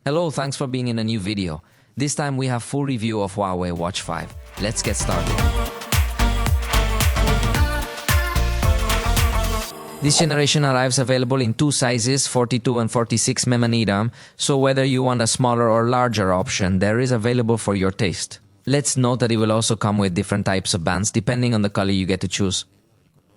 Hello, thanks for being in a new video. This time we have full review of HUAWEI Watch 5. Let's get started. This generation arrives available in two sizes, 42 and 46 mm, so whether you want a smaller or larger option, there is available for your taste. Let's note that it will also come with different types of bands depending on the color you get to choose.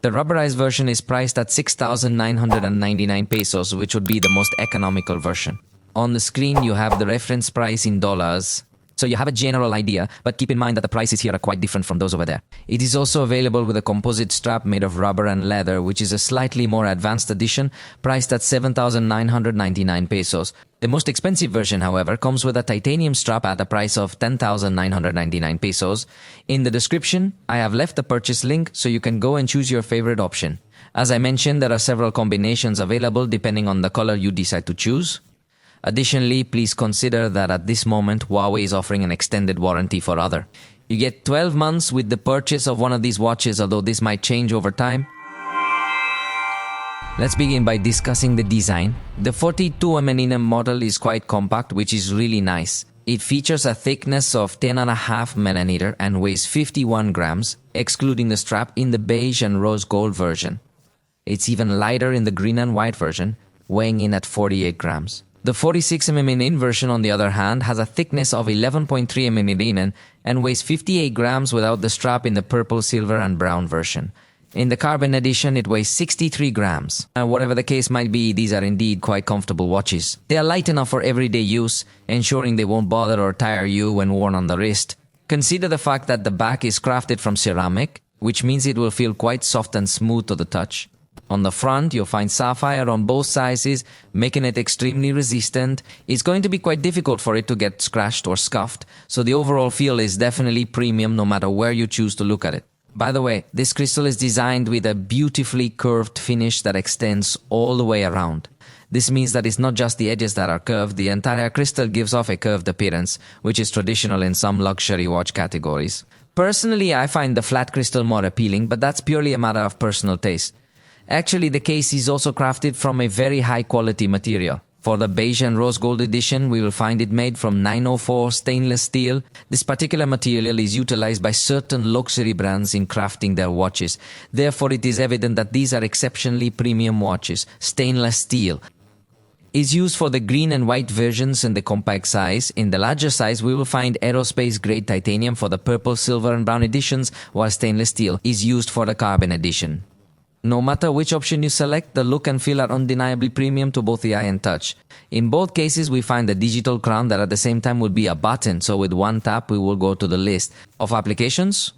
The rubberized version is priced at 6,999 pesos, which would be the most economical version. On the screen you have the reference price in dollars, so you have a general idea, but keep in mind that the prices here are quite different from those over there. It is also available with a composite strap made of rubber and leather, which is a slightly more advanced edition, priced at 7,999 pesos. The most expensive version, however, comes with a titanium strap at a price of 10,999 pesos. In the description, I have left the purchase link so you can go and choose your favorite option. As I mentioned, there are several combinations available depending on the color you decide to choose. Additionally, please consider that at this moment, HUAWEI is offering an extended warranty for other. You get 12 months with the purchase of one of these watches, although this might change over time. Let's begin by discussing the design. The 42 mm model is quite compact, which is really nice. It features a thickness of 10.5 mm and weighs 51 grams, excluding the strap, in the beige and rose gold version. It's even lighter in the green and white version, weighing in at 48 grams. The 46 mm in version, on the other hand, has a thickness of 11.3 mm in and weighs 58 grams without the strap in the purple, silver and brown version. In the carbon edition, it weighs 63 grams. Whatever the case might be, these are indeed quite comfortable watches. They are light enough for everyday use, ensuring they won't bother or tire you when worn on the wrist. Consider the fact that the back is crafted from ceramic, which means it will feel quite soft and smooth to the touch. On the front, you'll find sapphire on both sizes, making it extremely resistant. It's going to be quite difficult for it to get scratched or scuffed, so the overall feel is definitely premium no matter where you choose to look at it. By the way, this crystal is designed with a beautifully curved finish that extends all the way around. This means that it's not just the edges that are curved, the entire crystal gives off a curved appearance, which is traditional in some luxury watch categories. Personally, I find the flat crystal more appealing, but that's purely a matter of personal taste. Actually, the case is also crafted from a very high quality material. For the beige and rose gold edition, we will find it made from 904 stainless steel. This particular material is utilized by certain luxury brands in crafting their watches. Therefore, it is evident that these are exceptionally premium watches. Stainless steel is used for the green and white versions in the compact size. In the larger size, we will find aerospace grade titanium for the purple, silver and brown editions, while stainless steel is used for the carbon edition. No matter which option you select, the look and feel are undeniably premium to both the eye and touch. In both cases, we find a digital crown that at the same time would be a button, so with one tap we will go to the list of applications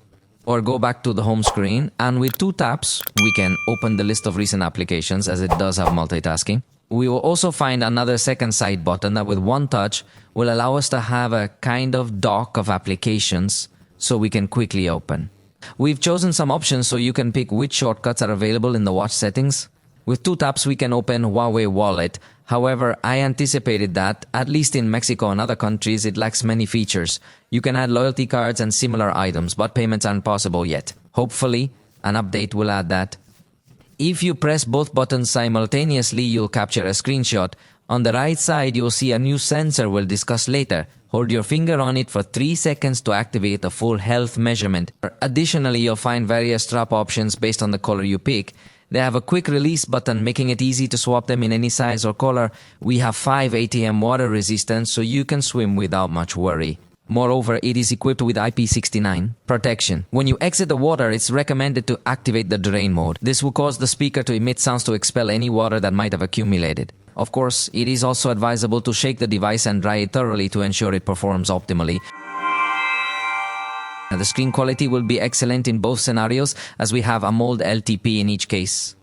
or go back to the home screen, and with two taps we can open the list of recent applications, as it does have multitasking. We will also find another second side button that with one touch will allow us to have a kind of dock of applications so we can quickly open. We've chosen some options so you can pick which shortcuts are available in the watch settings. With two taps we can open HUAWEI Wallet. However, I anticipated that, at least in Mexico and other countries, it lacks many features. You can add loyalty cards and similar items, but payments aren't possible yet. Hopefully, an update will add that. If you press both buttons simultaneously, you'll capture a screenshot. On the right side, you'll see a new sensor we'll discuss later. Hold your finger on it for 3 seconds to activate a full health measurement. Additionally, you'll find various strap options based on the color you pick. They have a quick release button, making it easy to swap them in any size or color. We have 5 ATM water resistance, so you can swim without much worry. Moreover, it is equipped with IP69 protection. When you exit the water, it's recommended to activate the drain mode. This will cause the speaker to emit sounds to expel any water that might have accumulated. Of course, it is also advisable to shake the device and dry it thoroughly to ensure it performs optimally. The screen quality will be excellent in both scenarios, as we have AMOLED LTP in each case.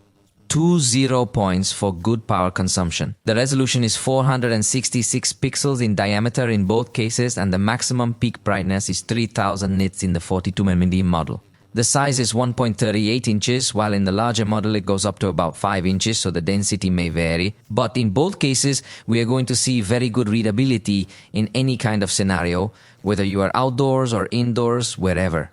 20 points for good power consumption. The resolution is 466 pixels in diameter in both cases, and the maximum peak brightness is 3000 nits in the 42 mm model. The size is 1.38 inches, while in the larger model it goes up to about 5 inches, so the density may vary. But in both cases, we are going to see very good readability in any kind of scenario, whether you are outdoors or indoors, wherever.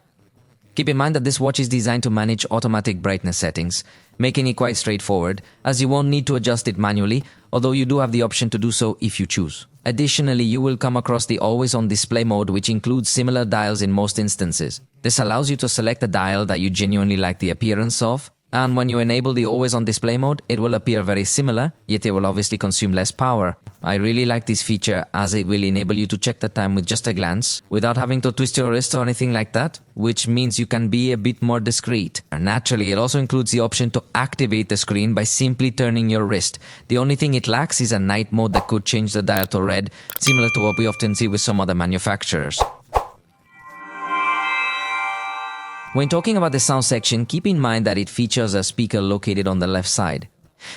Keep in mind that this watch is designed to manage automatic brightness settings, making it quite straightforward, as you won't need to adjust it manually, although you do have the option to do so if you choose. Additionally, you will come across the always-on display mode, which includes similar dials in most instances. This allows you to select a dial that you genuinely like the appearance of, and when you enable the always-on display mode, it will appear very similar, yet it will obviously consume less power. I really like this feature as it will enable you to check the time with just a glance, without having to twist your wrist or anything like that, which means you can be a bit more discreet. And naturally, it also includes the option to activate the screen by simply turning your wrist. The only thing it lacks is a night mode that could change the dial to red, similar to what we often see with some other manufacturers. When talking about the sound section, keep in mind that it features a speaker located on the left side.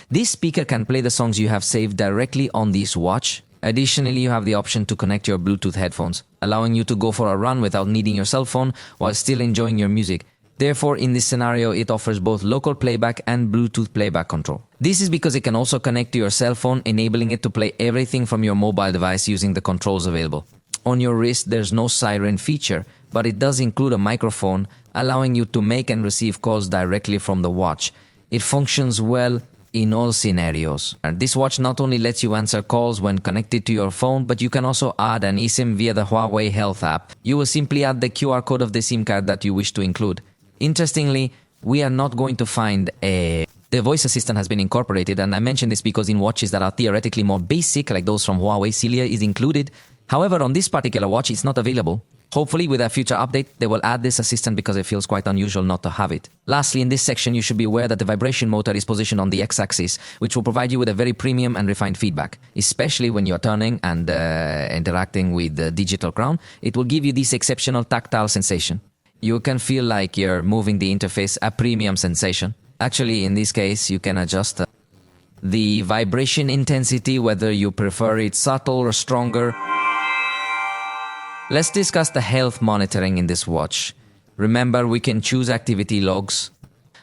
This speaker can play the songs you have saved directly on this watch. Additionally, you have the option to connect your Bluetooth headphones, allowing you to go for a run without needing your cell phone while still enjoying your music. Therefore, in this scenario, it offers both local playback and Bluetooth playback control. This is because it can also connect to your cell phone, enabling it to play everything from your mobile device using the controls available. On your wrist, there's no siren feature, but it does include a microphone, allowing you to make and receive calls directly from the watch. It functions well in all scenarios. And this watch not only lets you answer calls when connected to your phone, but you can also add an eSIM via the Huawei Health app. You will simply add the QR code of the SIM card that you wish to include. Interestingly, we are not going to find the voice assistant has been incorporated, and I mention this because in watches that are theoretically more basic, like those from Huawei, Celia is included. However, on this particular watch, it's not available. Hopefully, with a future update, they will add this assistant because it feels quite unusual not to have it. Lastly, in this section, you should be aware that the vibration motor is positioned on the X-axis, which will provide you with a very premium and refined feedback, especially when you're turning and interacting with the digital crown. It will give you this exceptional tactile sensation. You can feel like you're moving the interface, a premium sensation. Actually, in this case, you can adjust the vibration intensity, whether you prefer it subtle or stronger. Let's discuss the health monitoring in this watch. Remember, we can choose activity logs.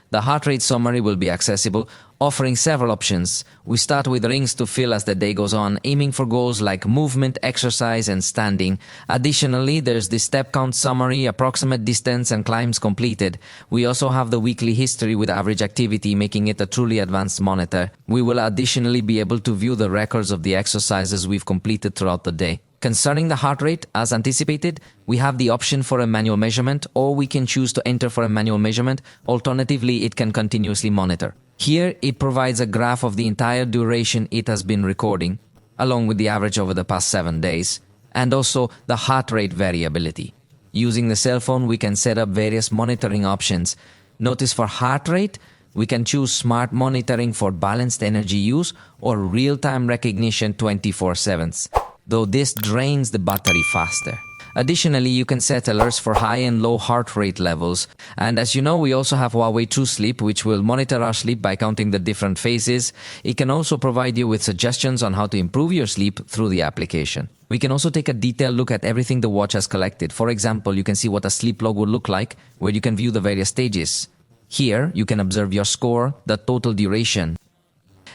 The heart rate summary will be accessible, offering several options. We start with rings to fill as the day goes on, aiming for goals like movement, exercise, and standing. Additionally, there's the step count summary, approximate distance, and climbs completed. We also have the weekly history with average activity, making it a truly advanced monitor. We will additionally be able to view the records of the exercises we've completed throughout the day. Concerning the heart rate, as anticipated, we have the option for a manual measurement, or we can choose to enter for a manual measurement. Alternatively, it can continuously monitor. Here, it provides a graph of the entire duration it has been recording, along with the average over the past 7 days, and also the heart rate variability. Using the cell phone, we can set up various monitoring options. Notice for heart rate, we can choose smart monitoring for balanced energy use or real-time recognition 24/7. Though this drains the battery faster. Additionally, you can set alerts for high and low heart rate levels. And as you know, we also have Huawei True Sleep, which will monitor our sleep by counting the different phases. It can also provide you with suggestions on how to improve your sleep through the application. We can also take a detailed look at everything the watch has collected. For example, you can see what a sleep log would look like, where you can view the various stages. Here, you can observe your score, the total duration,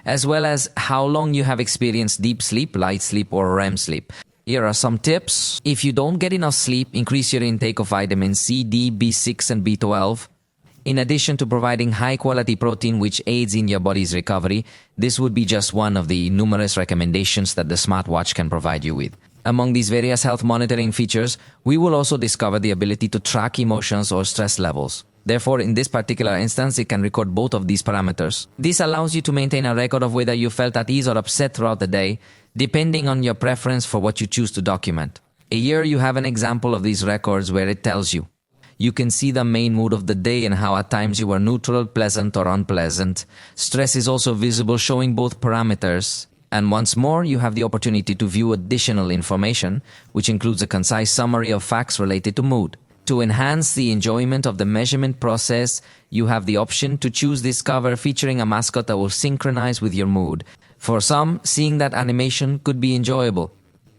as well as how long you have experienced deep sleep, light sleep, or REM sleep. Here are some tips. If you don't get enough sleep, increase your intake of vitamin C, D, B6, and B12. In addition to providing high-quality protein which aids in your body's recovery, this would be just one of the numerous recommendations that the smartwatch can provide you with. Among these various health monitoring features, we will also discover the ability to track emotions or stress levels. Therefore, in this particular instance, it can record both of these parameters. This allows you to maintain a record of whether you felt at ease or upset throughout the day, depending on your preference for what you choose to document. Here you have an example of these records where it tells you. You can see the main mood of the day and how at times you were neutral, pleasant, or unpleasant. Stress is also visible, showing both parameters. And once more, you have the opportunity to view additional information, which includes a concise summary of facts related to mood. To enhance the enjoyment of the measurement process, you have the option to choose this cover featuring a mascot that will synchronize with your mood. For some, seeing that animation could be enjoyable.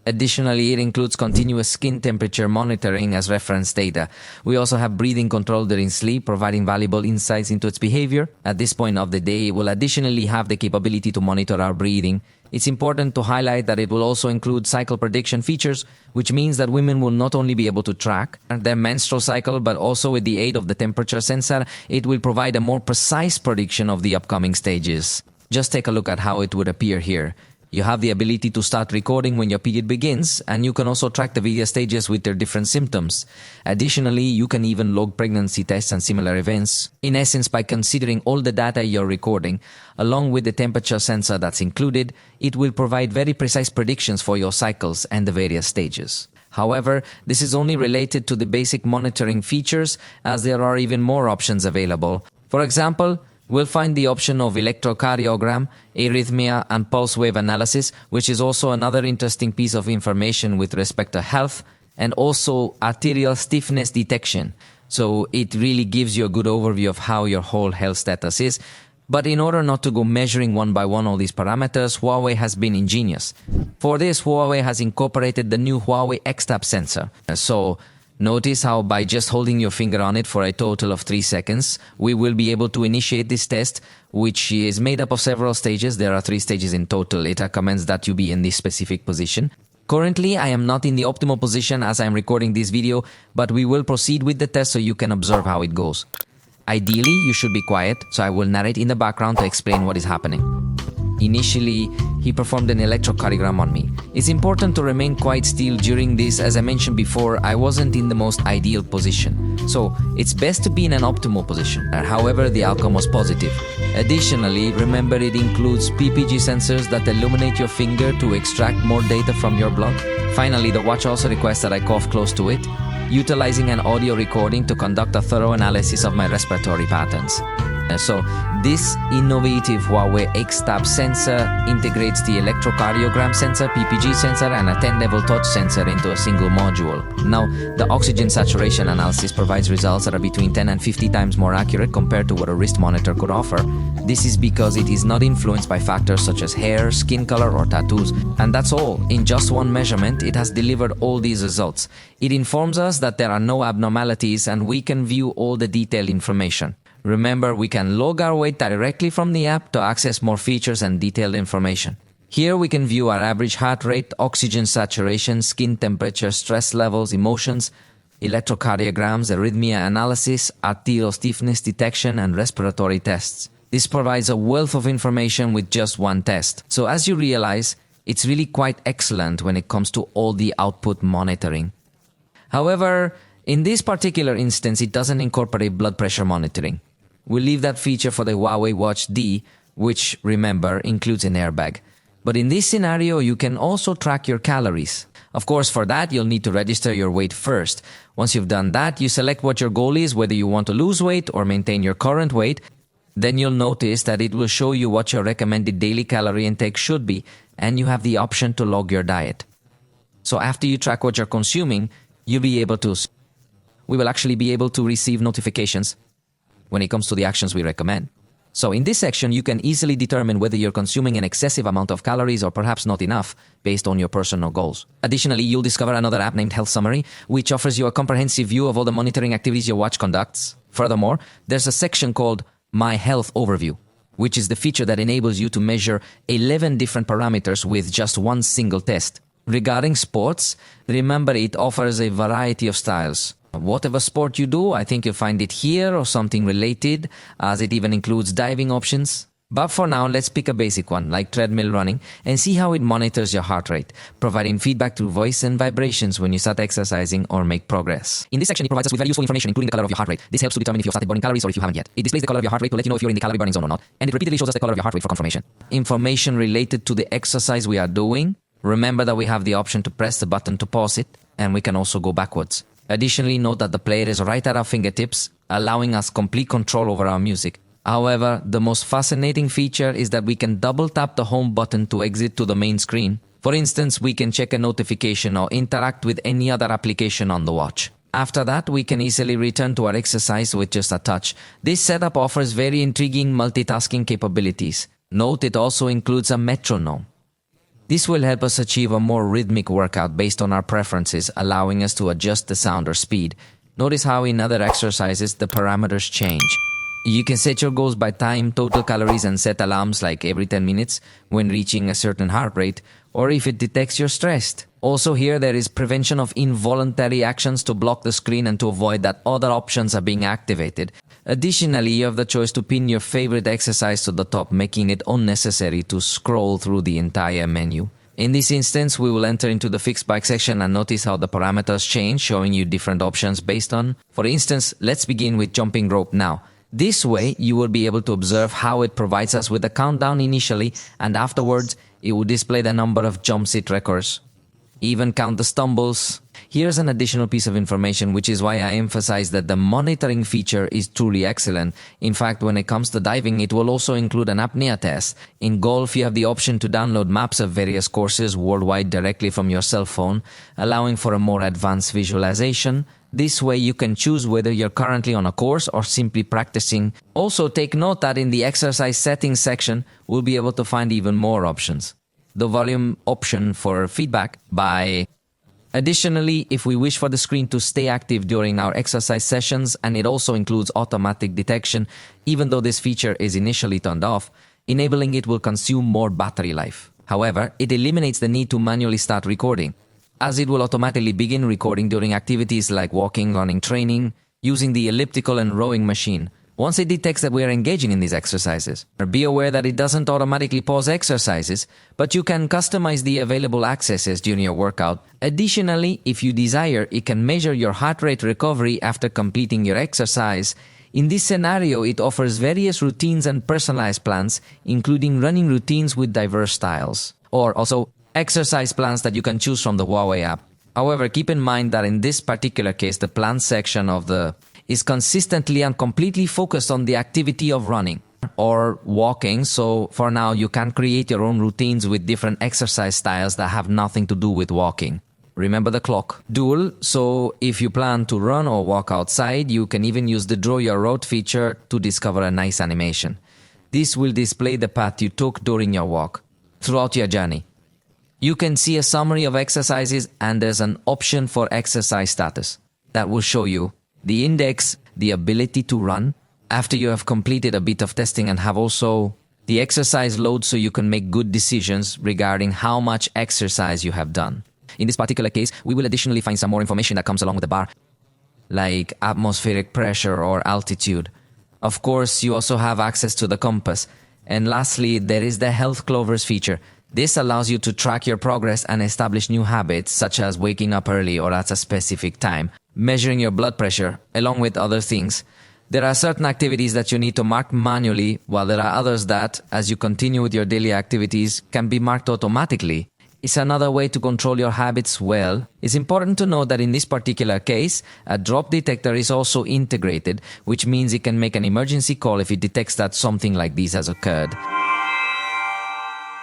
Additionally, it includes continuous skin temperature monitoring as reference data. We also have breathing control during sleep, providing valuable insights into its behavior. At this point of the day, it will additionally have the capability to monitor our breathing, It's important to highlight that it will also include cycle prediction features, which means that women will not only be able to track their menstrual cycle, but also with the aid of the temperature sensor, it will provide a more precise prediction of the upcoming stages. Just take a look at how it would appear here. You have the ability to start recording when your period begins, and you can also track the various stages with their different symptoms. Additionally, you can even log pregnancy tests and similar events. In essence, by considering all the data you're recording, along with the temperature sensor that's included, it will provide very precise predictions for your cycles and the various stages. However, this is only related to the basic monitoring features, as there are even more options available. For example, we'll find the option of electrocardiogram, arrhythmia, and pulse wave analysis, which is also another interesting piece of information with respect to health, and also arterial stiffness detection. So it really gives you a good overview of how your whole health status is. But in order not to go measuring one by one all these parameters, Huawei has been ingenious. For this, Huawei has incorporated the new Huawei X-Tab sensor. So notice how by just holding your finger on it for a total of 3 seconds, we will be able to initiate this test, which is made up of several stages. There are 3 stages in total. It recommends that you be in this specific position. Currently, I am not in the optimal position as I am recording this video, but we will proceed with the test so you can observe how it goes. Ideally, you should be quiet, so I will narrate in the background to explain what is happening. Initially, he performed an electrocardiogram on me. It's important to remain quite still during this. As I mentioned before, I wasn't in the most ideal position. So it's best to be in an optimal position. However, the outcome was positive. Additionally, remember it includes PPG sensors that illuminate your finger to extract more data from your blood. Finally, the watch also requests that I cough close to it, utilizing an audio recording to conduct a thorough analysis of my respiratory patterns. So this innovative Huawei X-Tab sensor integrates the electrocardiogram sensor, PPG sensor, and a 10-level touch sensor into a single module. Now, the oxygen saturation analysis provides results that are between 10 and 50 times more accurate compared to what a wrist monitor could offer. This is because it is not influenced by factors such as hair, skin color, or tattoos. And that's all. In just one measurement, it has delivered all these results. It informs us that there are no abnormalities and we can view all the detailed information. Remember, we can log our weight directly from the app to access more features and detailed information. Here we can view our average heart rate, oxygen saturation, skin temperature, stress levels, emotions, electrocardiograms, arrhythmia analysis, arterial stiffness detection, and respiratory tests. This provides a wealth of information with just one test. So as you realize, it's really quite excellent when it comes to all the output monitoring. However, in this particular instance, it doesn't incorporate blood pressure monitoring. We'll leave that feature for the HUAWEI Watch D, which, remember, includes an airbag. But in this scenario, you can also track your calories. Of course, for that, you'll need to register your weight first. Once you've done that, you select what your goal is, whether you want to lose weight or maintain your current weight. Then you'll notice that it will show you what your recommended daily calorie intake should be, and you have the option to log your diet. So after you track what you're consuming, you'll be able to... We will actually be able to receive notifications when it comes to the actions we recommend. So in this section, you can easily determine whether you're consuming an excessive amount of calories or perhaps not enough based on your personal goals. Additionally, you'll discover another app named Health Summary, which offers you a comprehensive view of all the monitoring activities your watch conducts. Furthermore, there's a section called My Health Overview, which is the feature that enables you to measure 11 different parameters with just one single test. Regarding sports, remember it offers a variety of styles. Whatever sport you do, I think you'll find it here or something related, as it even includes diving options. But for now, let's pick a basic one, like treadmill running, and see how it monitors your heart rate, providing feedback through voice and vibrations when you start exercising or make progress. In this section, it provides us with very useful information, including the color of your heart rate. This helps to determine if you've started burning calories or if you haven't yet. It displays the color of your heart rate to let you know if you're in the calorie burning zone or not, and it repeatedly shows us the color of your heart rate for confirmation. Information related to the exercise we are doing. Remember that we have the option to press the button to pause it, and we can also go backwards. Additionally, note that the player is right at our fingertips, allowing us complete control over our music. However, the most fascinating feature is that we can double tap the home button to exit to the main screen. For instance, we can check a notification or interact with any other application on the watch. After that, we can easily return to our exercise with just a touch. This setup offers very intriguing multitasking capabilities. Note it also includes a metronome. This will help us achieve a more rhythmic workout based on our preferences, allowing us to adjust the sound or speed. Notice how in other exercises the parameters change. You can set your goals by time, total calories, and set alarms like every 10 minutes when reaching a certain heart rate, or if it detects you're stressed. Also here there is prevention of involuntary actions to block the screen and to avoid that other options are being activated. Additionally, you have the choice to pin your favorite exercise to the top, making it unnecessary to scroll through the entire menu. In this instance, we will enter into the fixed bike section and notice how the parameters change, showing you different options based on. For instance, let's begin with jumping rope now. This way, you will be able to observe how it provides us with a countdown initially, and afterwards, it will display the number of jump sit records. Even count the stumbles. Here's an additional piece of information, which is why I emphasize that the monitoring feature is truly excellent. In fact, when it comes to diving, it will also include an apnea test. In golf, you have the option to download maps of various courses worldwide directly from your cell phone, allowing for a more advanced visualization. This way, you can choose whether you're currently on a course or simply practicing. Also, take note that in the exercise settings section, we'll be able to find even more options. The volume option for feedback by. Additionally, if we wish for the screen to stay active during our exercise sessions, and it also includes automatic detection, even though this feature is initially turned off, enabling it will consume more battery life. However, it eliminates the need to manually start recording, as it will automatically begin recording during activities like walking, running, training, using the elliptical and rowing machine, once it detects that we are engaging in these exercises. Be aware that it doesn't automatically pause exercises, but you can customize the available accesses during your workout. Additionally, if you desire, it can measure your heart rate recovery after completing your exercise. In this scenario, it offers various routines and personalized plans, including running routines with diverse styles, or also exercise plans that you can choose from the HUAWEI app. However, keep in mind that in this particular case, the plan section of the is consistently and completely focused on the activity of running or walking. So for now, you can create your own routines with different exercise styles that have nothing to do with walking. Remember the clock. Dual, so if you plan to run or walk outside, you can even use the Draw Your Route feature to discover a nice animation. This will display the path you took during your walk throughout your journey. You can see a summary of exercises, and there's an option for exercise status that will show you the index, the ability to run after you have completed a bit of testing, and have also the exercise load so you can make good decisions regarding how much exercise you have done. In this particular case, we will additionally find some more information that comes along with the bar, like atmospheric pressure or altitude. Of course, you also have access to the compass. And lastly, there is the Health Clovers feature. This allows you to track your progress and establish new habits, such as waking up early or at a specific time, measuring your blood pressure, along with other things. There are certain activities that you need to mark manually, while there are others that, as you continue with your daily activities, can be marked automatically. It's another way to control your habits well. It's important to note that in this particular case, a drop detector is also integrated, which means it can make an emergency call if it detects that something like this has occurred.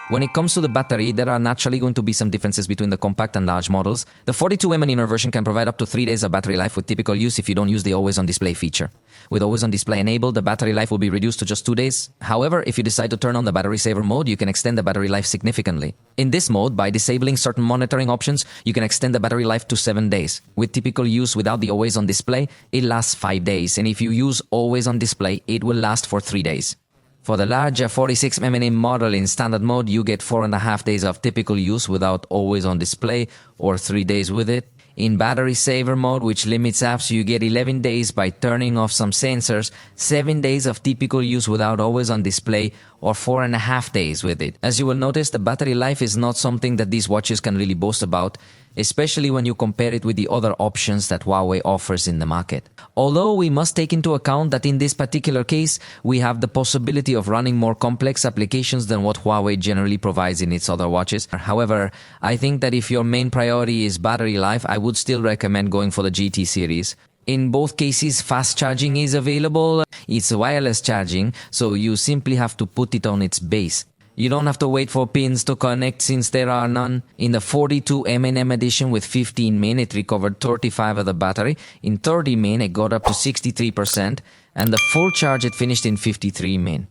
When it comes to the battery, there are naturally going to be some differences between the compact and large models. The 42mm version can provide up to 3 days of battery life with typical use if you don't use the always on display feature. With always on display enabled, the battery life will be reduced to just 2 days. However, if you decide to turn on the battery saver mode, you can extend the battery life significantly. In this mode, by disabling certain monitoring options, you can extend the battery life to 7 days. With typical use without the always on display, it lasts 5 days. And if you use always on display, it will last for 3 days. For the larger 46mm model in standard mode, you get 4.5 days of typical use without always on display, or 3 days with it. In battery saver mode, which limits apps, you get 11 days by turning off some sensors, 7 days of typical use without always on display, or 4.5 days with it. As you will notice, the battery life is not something that these watches can really boast about, especially when you compare it with the other options that HUAWEI offers in the market. Although we must take into account that in this particular case, we have the possibility of running more complex applications than what HUAWEI generally provides in its other watches. However, I think that if your main priority is battery life, I would still recommend going for the GT series. In both cases, fast charging is available. It's wireless charging, so you simply have to put it on its base. You don't have to wait for pins to connect since there are none. In the 42mm edition with 15 min, it recovered 35 of the battery. In 30 min, it got up to 63%. And the full charge, it finished in 53 min.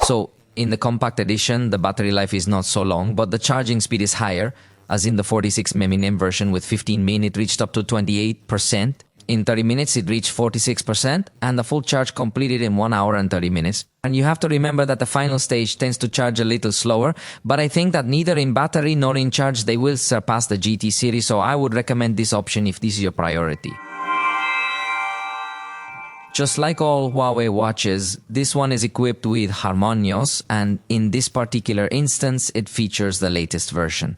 So in the compact edition, the battery life is not so long, but the charging speed is higher. As in the 46mm version with 15 min, it reached up to 28%. In 30 minutes, it reached 46%, and the full charge completed in 1 hour and 30 minutes. And you have to remember that the final stage tends to charge a little slower, but I think that neither in battery nor in charge they will surpass the GT series, so I would recommend this option if this is your priority. Just like all Huawei watches, this one is equipped with Harmonios, and in this particular instance, it features the latest version.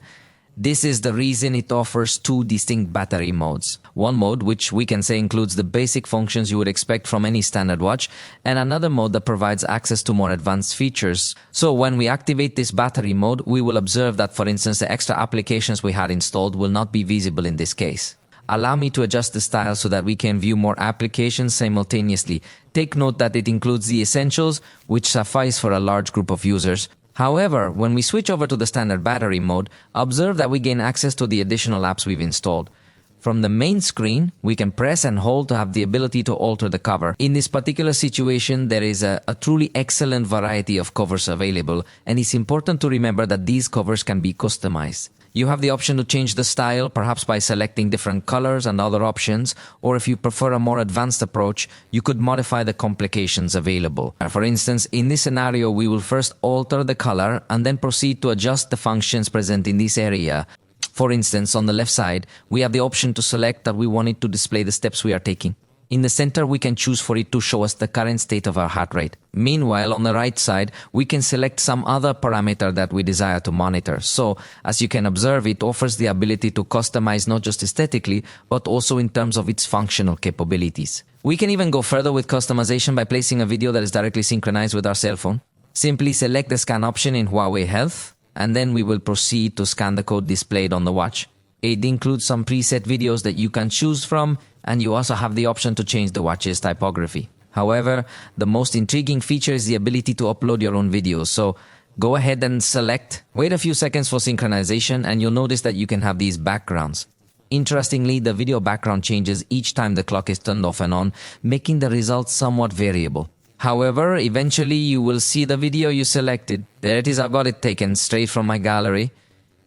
This is the reason it offers two distinct battery modes. One mode, which we can say includes the basic functions you would expect from any standard watch, and another mode that provides access to more advanced features. So when we activate this battery mode, we will observe that, for instance, the extra applications we had installed will not be visible in this case. Allow me to adjust the style so that we can view more applications simultaneously. Take note that it includes the essentials, which suffice for a large group of users. However, when we switch over to the standard battery mode, observe that we gain access to the additional apps we've installed. From the main screen, we can press and hold to have the ability to alter the cover. In this particular situation, there is a truly excellent variety of covers available, and it's important to remember that these covers can be customized. You have the option to change the style, perhaps by selecting different colors and other options, or if you prefer a more advanced approach, you could modify the complications available. For instance, in this scenario, we will first alter the color and then proceed to adjust the functions present in this area. For instance, on the left side, we have the option to select that we want it to display the steps we are taking. In the center, we can choose for it to show us the current state of our heart rate. Meanwhile, on the right side, we can select some other parameter that we desire to monitor. So, as you can observe, it offers the ability to customize not just aesthetically, but also in terms of its functional capabilities. We can even go further with customization by placing a video that is directly synchronized with our cell phone. Simply select the scan option in Huawei Health, and then we will proceed to scan the code displayed on the watch. It includes some preset videos that you can choose from, and you also have the option to change the watch's typography. However, the most intriguing feature is the ability to upload your own videos, so go ahead and select. Wait a few seconds for synchronization, and you'll notice that you can have these backgrounds. Interestingly, the video background changes each time the clock is turned off and on, making the results somewhat variable. However, eventually you will see the video you selected. There it is, I got it taken straight from my gallery.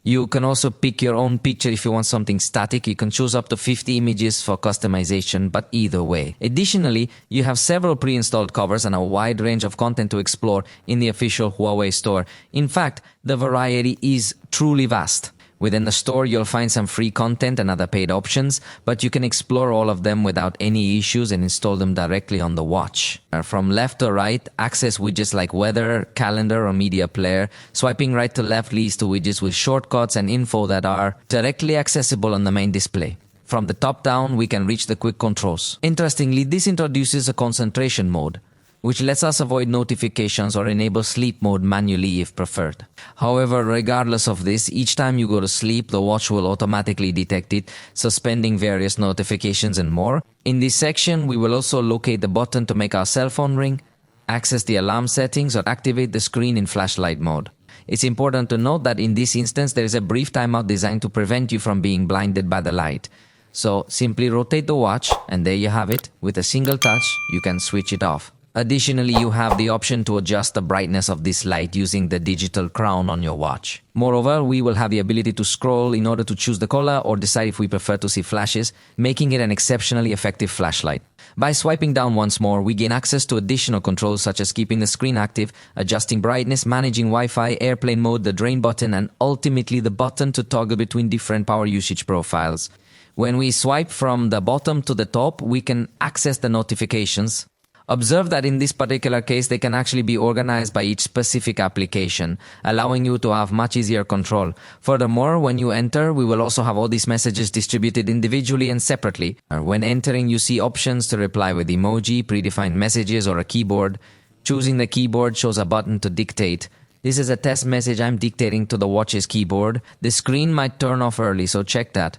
You can also pick your own picture if you want something static. You can choose up to 50 images for customization, but either way. Additionally, you have several pre-installed covers and a wide range of content to explore in the official Huawei store. In fact, the variety is truly vast. Within the store, you'll find some free content and other paid options, but you can explore all of them without any issues and install them directly on the watch. From left to right, access widgets like weather, calendar, or media player. Swiping right to left leads to widgets with shortcuts and info that are directly accessible on the main display. From the top down, we can reach the quick controls. Interestingly, this introduces a concentration mode, which lets us avoid notifications or enable sleep mode manually if preferred. However, regardless of this, each time you go to sleep, the watch will automatically detect it, suspending various notifications and more. In this section, we will also locate the button to make our cell phone ring, access the alarm settings, or activate the screen in flashlight mode. It's important to note that in this instance, there is a brief timeout designed to prevent you from being blinded by the light. So simply rotate the watch, and there you have it. With a single touch, you can switch it off. Additionally, you have the option to adjust the brightness of this light using the digital crown on your watch. Moreover, we will have the ability to scroll in order to choose the color or decide if we prefer to see flashes, making it an exceptionally effective flashlight. By swiping down once more, we gain access to additional controls such as keeping the screen active, adjusting brightness, managing Wi-Fi, airplane mode, the drain button, and ultimately the button to toggle between different power usage profiles. When we swipe from the bottom to the top, we can access the notifications. Observe that in this particular case, they can actually be organized by each specific application, allowing you to have much easier control. Furthermore, when you enter, we will also have all these messages distributed individually and separately. When entering, you see options to reply with emoji, predefined messages, or a keyboard. Choosing the keyboard shows a button to dictate. This is a test message I'm dictating to the watch's keyboard. The screen might turn off early, so check that.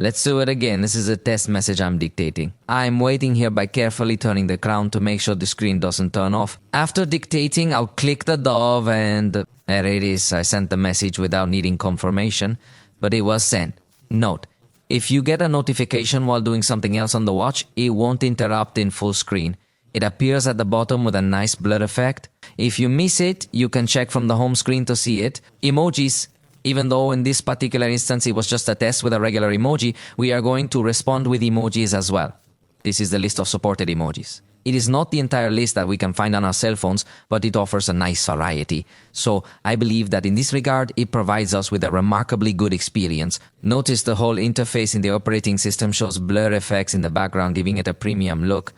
Let's do it again. This is a test message I'm dictating. I'm waiting here by carefully turning the crown to make sure the screen doesn't turn off. After dictating, I'll click the dove and there it is. I sent the message without needing confirmation, but it was sent. Note, if you get a notification while doing something else on the watch, it won't interrupt in full screen. It appears at the bottom with a nice blur effect. If you miss it, you can check from the home screen to see it. Emojis. Even though in this particular instance it was just a test with a regular emoji, we are going to respond with emojis as well. This is the list of supported emojis. It is not the entire list that we can find on our cell phones, but it offers a nice variety. So I believe that in this regard, it provides us with a remarkably good experience. Notice the whole interface in the operating system shows blur effects in the background, giving it a premium look.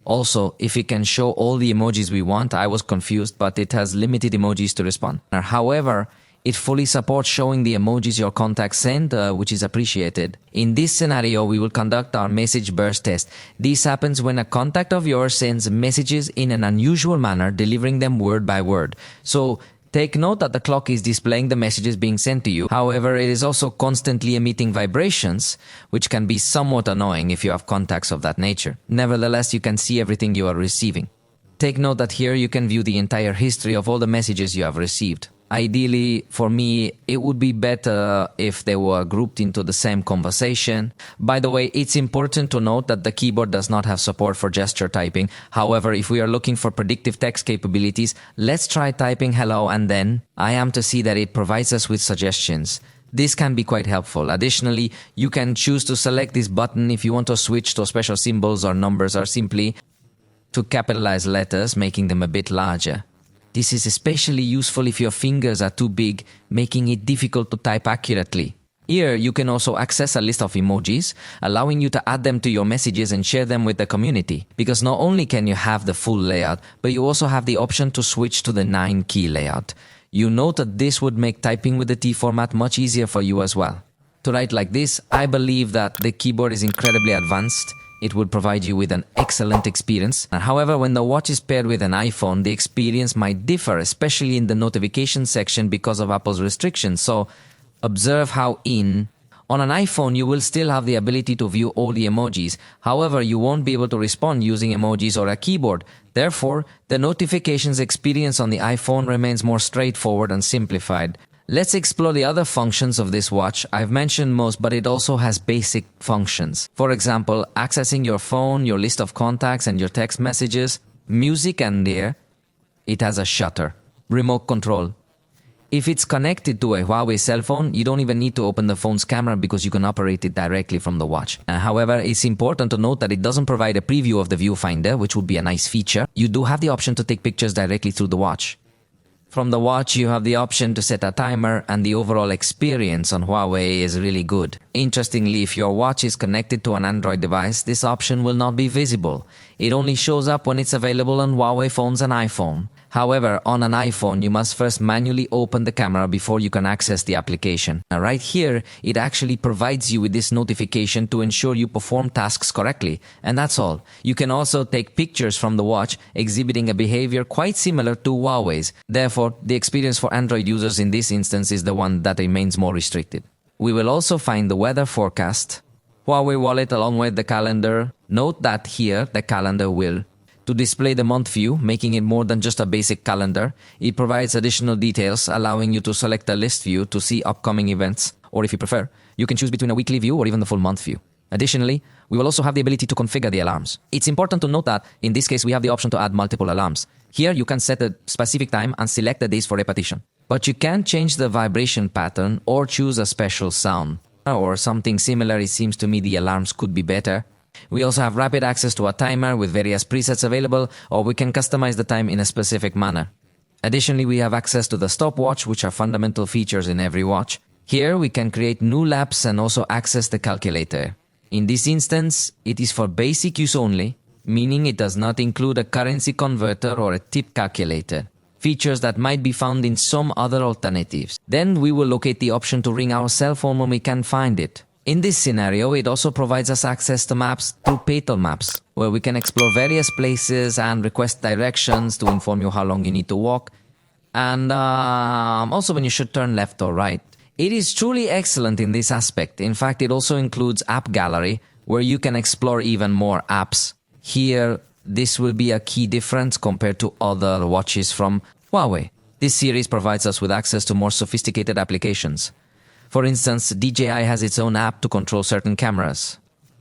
Also, if it can show all the emojis we want, I was confused, but it has limited emojis to respond. However, it fully supports showing the emojis your contacts send, which is appreciated. In this scenario, we will conduct our message burst test. This happens when a contact of yours sends messages in an unusual manner, delivering them word by word. So take note that the clock is displaying the messages being sent to you. However, it is also constantly emitting vibrations, which can be somewhat annoying if you have contacts of that nature. Nevertheless, you can see everything you are receiving. Take note that here you can view the entire history of all the messages you have received. Ideally, for me, it would be better if they were grouped into the same conversation. By the way, it's important to note that the keyboard does not have support for gesture typing. However, if we are looking for predictive text capabilities, let's try typing hello and then. I am to see that it provides us with suggestions. This can be quite helpful. Additionally, you can choose to select this button if you want to switch to special symbols or numbers, or simply to capitalize letters, making them a bit larger. This is especially useful if your fingers are too big, making it difficult to type accurately. Here, you can also access a list of emojis, allowing you to add them to your messages and share them with the community. Because not only can you have the full layout, but you also have the option to switch to the 9-key layout. You note that this would make typing with the T format much easier for you as well. To write like this, I believe that the keyboard is incredibly advanced. It will provide you with an excellent experience. However, when the watch is paired with an iPhone, the experience might differ, especially in the notification section because of Apple's restrictions. So observe how on an iPhone, you will still have the ability to view all the emojis. However, you won't be able to respond using emojis or a keyboard. Therefore, the notifications experience on the iPhone remains more straightforward and simplified. Let's explore the other functions of this watch. I've mentioned most, but it also has basic functions. For example, accessing your phone, your list of contacts and your text messages, music, and there, it has a shutter, remote control. If it's connected to a Huawei cell phone, you don't even need to open the phone's camera because you can operate it directly from the watch. However, it's important to note that it doesn't provide a preview of the viewfinder, which would be a nice feature. You do have the option to take pictures directly through the watch. From the watch, you have the option to set a timer, and the overall experience on Huawei is really good. Interestingly, if your watch is connected to an Android device, this option will not be visible. It only shows up when it's available on Huawei phones and iPhone. However, on an iPhone, you must first manually open the camera before you can access the application. Now, right here, it actually provides you with this notification to ensure you perform tasks correctly. And that's all. You can also take pictures from the watch, exhibiting a behavior quite similar to Huawei's. Therefore, the experience for Android users in this instance is the one that remains more restricted. We will also find the weather forecast, Huawei Wallet along with the calendar. Note that here, the calendar will to display the month view, making it more than just a basic calendar. It provides additional details, allowing you to select a list view to see upcoming events, or if you prefer, you can choose between a weekly view or even the full month view. Additionally, we will also have the ability to configure the alarms. It's important to note that, in this case, we have the option to add multiple alarms. Here, you can set a specific time and select the days for repetition. But you can change the vibration pattern or choose a special sound. Or something similar. It seems to me the alarms could be better. We also have rapid access to a timer with various presets available, or we can customize the time in a specific manner. Additionally, we have access to the stopwatch, which are fundamental features in every watch. Here, we can create new laps and also access the calculator. In this instance, it is for basic use only, meaning it does not include a currency converter or a tip calculator, features that might be found in some other alternatives. Then we will locate the option to ring our cell phone when we can find it. In this scenario, it also provides us access to maps through Petal Maps, where we can explore various places and request directions to inform you how long you need to walk, and also when you should turn left or right. It is truly excellent in this aspect. In fact, it also includes App Gallery, where you can explore even more apps. Here, this will be a key difference compared to other watches from Huawei. This series provides us with access to more sophisticated applications. For instance, DJI has its own app to control certain cameras.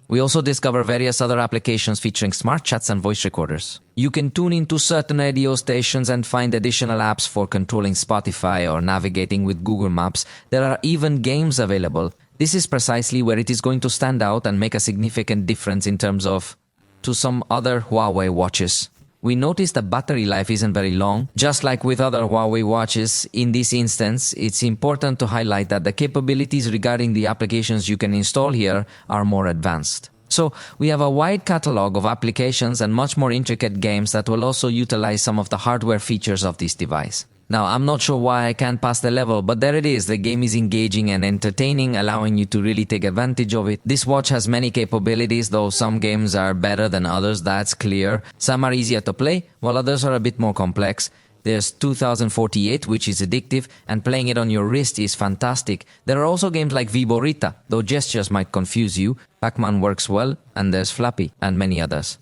We also discover various other applications featuring smart chats and voice recorders. You can tune into certain radio stations and find additional apps for controlling Spotify or navigating with Google Maps. There are even games available. This is precisely where it is going to stand out and make a significant difference in terms of to some other Huawei watches. We notice the battery life isn't very long. Just like with other Huawei watches, in this instance, it's important to highlight that the capabilities regarding the applications you can install here are more advanced. So we have a wide catalog of applications and much more intricate games that will also utilize some of the hardware features of this device. Now, I'm not sure why I can't pass the level, but there it is. The game is engaging and entertaining, allowing you to really take advantage of it. This watch has many capabilities, though some games are better than others, that's clear. Some are easier to play, while others are a bit more complex. There's 2048, which is addictive, and playing it on your wrist is fantastic. There are also games like Viborita, though gestures might confuse you. Pac-Man works well, and there's Flappy, and many others.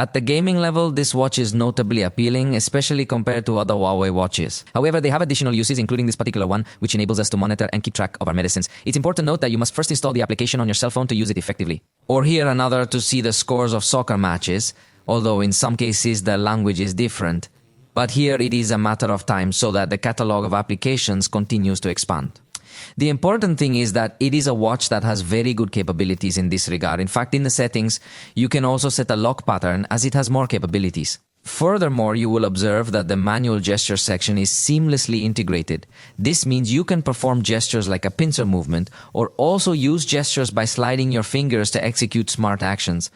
At the gaming level, this watch is notably appealing, especially compared to other Huawei watches. However, they have additional uses, including this particular one, which enables us to monitor and keep track of our medicines. It's important to note that you must first install the application on your cell phone to use it effectively. Or here another to see the scores of soccer matches, although in some cases the language is different. But here it is a matter of time so that the catalog of applications continues to expand. The important thing is that it is a watch that has very good capabilities in this regard. In fact, in the settings, you can also set a lock pattern as it has more capabilities. Furthermore, you will observe that the manual gesture section is seamlessly integrated. This means you can perform gestures like a pincer movement or also use gestures by sliding your fingers to execute smart actions.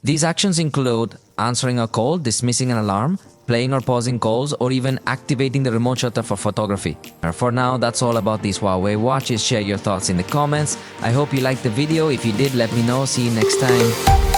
These actions include answering a call, dismissing an alarm, playing or pausing calls, or even activating the remote shutter for photography. For now, that's all about these Huawei watches. Share your thoughts in the comments. I hope you liked the video. If you did, let me know. See you next time.